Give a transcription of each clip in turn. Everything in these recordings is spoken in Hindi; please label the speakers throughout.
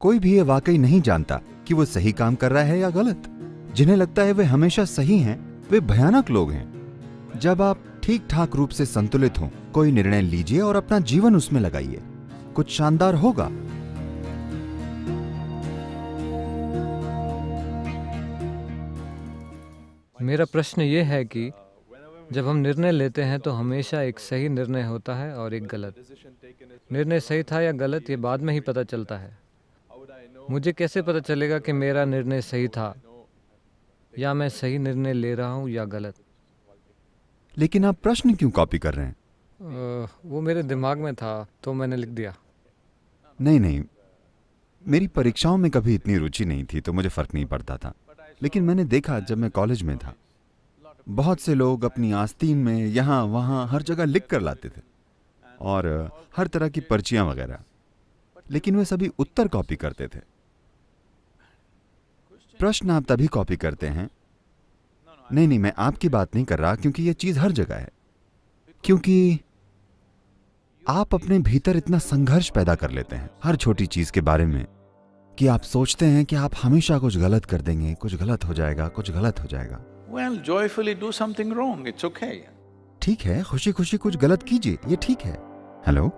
Speaker 1: कोई भी ये वाकई नहीं जानता कि वो सही काम कर रहा है या गलत। जिन्हें लगता है वे हमेशा सही हैं, वे भयानक लोग हैं। जब आप ठीक ठाक रूप से संतुलित हों, कोई निर्णय लीजिए और अपना जीवन उसमें लगाइए, कुछ शानदार होगा।
Speaker 2: मेरा प्रश्न ये है कि जब हम निर्णय लेते हैं तो हमेशा एक सही निर्णय होता है और एक गलत। निर्णय सही था या गलत ये बाद में ही पता चलता है। मुझे कैसे पता चलेगा कि मेरा निर्णय सही था या मैं सही निर्णय ले रहा हूँ या गलत?
Speaker 1: लेकिन आप प्रश्न क्यों कॉपी कर रहे हैं?
Speaker 2: वो मेरे दिमाग में था तो मैंने लिख दिया।
Speaker 1: नहीं, मेरी परीक्षाओं में कभी इतनी रुचि नहीं थी तो मुझे फर्क नहीं पड़ता था। लेकिन मैंने देखा जब मैं कॉलेज में था, बहुत से लोग अपनी आस्तीन में यहाँ वहाँ हर जगह लिख कर लाते थे और हर तरह की पर्चियां वगैरह, लेकिन वे सभी उत्तर कॉपी करते थे। प्रश्न आप तभी कॉपी करते हैं। नहीं, मैं आपकी बात नहीं कर रहा, क्योंकि यह चीज हर जगह है। क्योंकि आप अपने भीतर इतना संघर्ष पैदा कर लेते हैं हर छोटी चीज के बारे में कि आप सोचते हैं कि आप हमेशा कुछ गलत कर देंगे, कुछ गलत हो जाएगा, कुछ गलत हो जाएगा।
Speaker 3: Well, joyfully do something wrong. It's okay.
Speaker 1: ठीक है, खुशी खुशी कुछ गलत कीजिए, ये ठीक है। हेलो,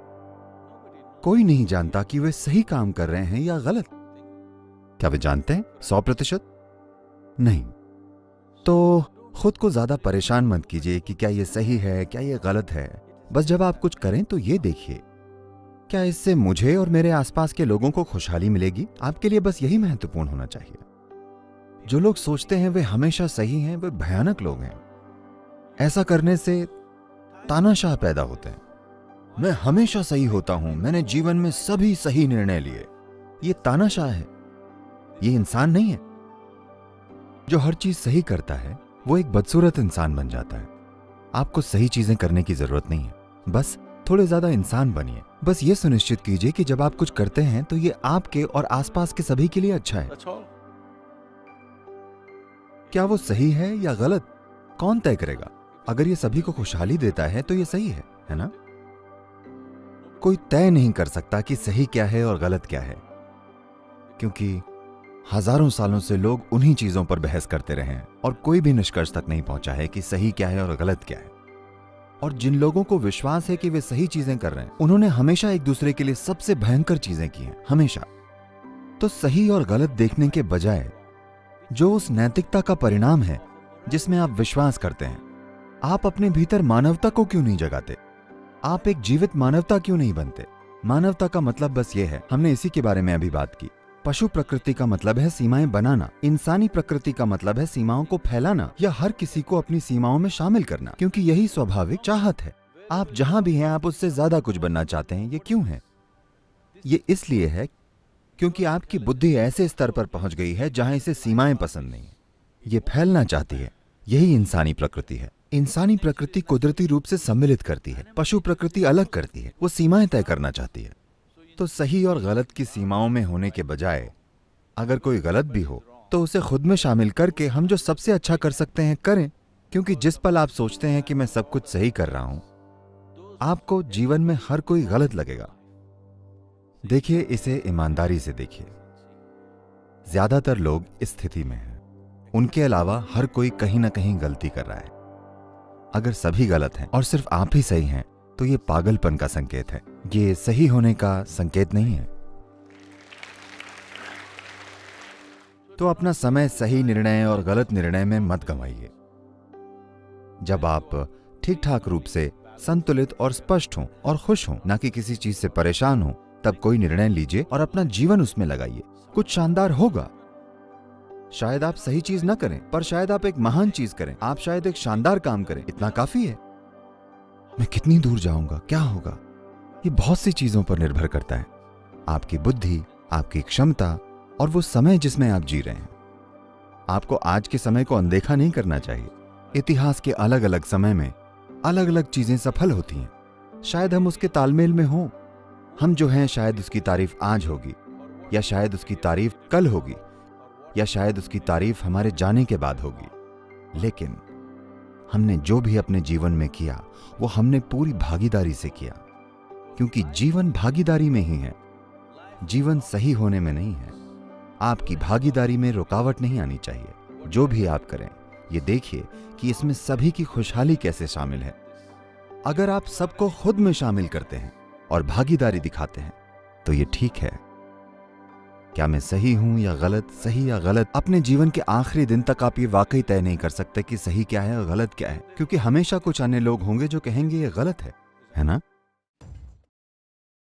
Speaker 1: कोई नहीं जानता कि वे सही काम कर रहे हैं या गलत। क्या वे जानते हैं 100%? नहीं। तो खुद को ज्यादा परेशान मत कीजिए कि क्या ये सही है, क्या ये गलत है। बस जब आप कुछ करें तो ये देखिए, क्या इससे मुझे और मेरे आसपास के लोगों को खुशहाली मिलेगी? आपके लिए बस यही महत्वपूर्ण होना चाहिए। जो लोग सोचते हैं वे हमेशा सही हैं, वे भयानक लोग हैं। ऐसा करने से तानाशाह पैदा होते हैं। मैं हमेशा सही होता हूं, मैंने जीवन में सभी सही निर्णय लिए। ये तानाशाह है, ये इंसान नहीं है। जो हर चीज सही करता है वो एक बदसूरत इंसान बन जाता है। आपको सही चीजें करने की जरूरत नहीं है, बस थोड़े ज्यादा इंसान बनिए। बस ये सुनिश्चित कीजिए कि जब आप कुछ करते हैं तो ये आपके और आसपास के सभी के लिए अच्छा है।
Speaker 3: That's all.
Speaker 1: क्या वो सही है या गलत, कौन तय करेगा? अगर ये सभी को खुशहाली देता है तो ये सही है ना? कोई तय नहीं कर सकता कि सही क्या है और गलत क्या है, क्योंकि हजारों सालों से लोग उन्हीं चीजों पर बहस करते रहे हैं और कोई भी निष्कर्ष तक नहीं पहुंचा है कि सही क्या है और गलत क्या है। और जिन लोगों को विश्वास है कि वे सही चीजें कर रहे हैं, उन्होंने हमेशा एक दूसरे के लिए सबसे भयंकर चीजें की हैं, हमेशा। तो सही और गलत देखने के बजाय जो उस नैतिकता का परिणाम है जिसमें आप विश्वास करते हैं, आप अपने भीतर मानवता को क्यों नहीं जगाते? आप एक जीवित मानवता क्यों नहीं बनते? मानवता का मतलब बस ये है, हमने इसी के बारे में अभी बात की। पशु प्रकृति का मतलब है सीमाएं बनाना, इंसानी प्रकृति का मतलब है सीमाओं को फैलाना या हर किसी को अपनी सीमाओं में शामिल करना, क्योंकि यही स्वाभाविक चाहत है। आप जहां भी हैं आप उससे ज्यादा कुछ बनना चाहते हैं। ये क्यों है? ये इसलिए है क्योंकि आपकी बुद्धि ऐसे स्तर पर पहुंच गई है जहां इसे सीमाएं पसंद नहीं है, ये फैलना चाहती है। यही इंसानी प्रकृति है। इंसानी प्रकृति कुदरती रूप से सम्मिलित करती है, पशु प्रकृति अलग करती है, वो सीमाएं तय करना चाहती है। तो सही और गलत की सीमाओं में होने के बजाय अगर कोई गलत भी हो तो उसे खुद में शामिल करके हम जो सबसे अच्छा कर सकते हैं करें, क्योंकि जिस पल आप सोचते हैं कि मैं सब कुछ सही कर रहा हूं, आपको जीवन में हर कोई गलत लगेगा। देखिए, इसे ईमानदारी से देखिए। ज्यादातर लोग इस स्थिति में हैं, उनके अलावा हर कोई कहीं ना कहीं गलती कर रहा है। अगर सभी गलत हैं और सिर्फ आप ही सही हैं तो ये पागलपन का संकेत है, ये सही होने का संकेत नहीं है। तो अपना समय सही निर्णय और गलत निर्णय में मत गंवाइए। जब आप ठीक ठाक रूप से संतुलित और स्पष्ट हों और खुश हों, ना कि किसी चीज से परेशान हों, तब कोई निर्णय लीजिए और अपना जीवन उसमें लगाइए। कुछ शानदार होगा। शायद आप सही चीज न करें, पर शायद आप एक महान चीज करें। आप शायद एक शानदार काम करें, इतना काफी है। मैं कितनी दूर जाऊंगा, क्या होगा, ये बहुत सी चीजों पर निर्भर करता है। आपकी बुद्धि, आपकी क्षमता और वो समय जिसमें आप जी रहे हैं। आपको आज के समय को अनदेखा नहीं करना चाहिए। इतिहास के अलग अलग समय में अलग अलग चीजें सफल होती हैं। शायद हम उसके तालमेल में हों। हम जो हैं शायद उसकी तारीफ आज होगी, या शायद उसकी तारीफ कल होगी, या शायद उसकी तारीफ हमारे जाने के बाद होगी। लेकिन हमने जो भी अपने जीवन में किया वो हमने पूरी भागीदारी से किया, क्योंकि जीवन भागीदारी में ही है। जीवन सही होने में नहीं है। आपकी भागीदारी में रुकावट नहीं आनी चाहिए। जो भी आप करें, ये देखिए कि इसमें सभी की खुशहाली कैसे शामिल है। अगर आप सबको खुद में शामिल करते हैं और भागीदारी दिखाते हैं तो ये ठीक है। क्या मैं सही हूं या गलत, सही या गलत, अपने जीवन के आखिरी दिन तक आप ये वाकई तय नहीं कर सकते कि सही क्या है और गलत क्या है, क्योंकि हमेशा कुछ अन्य लोग होंगे जो कहेंगे ये गलत है ना?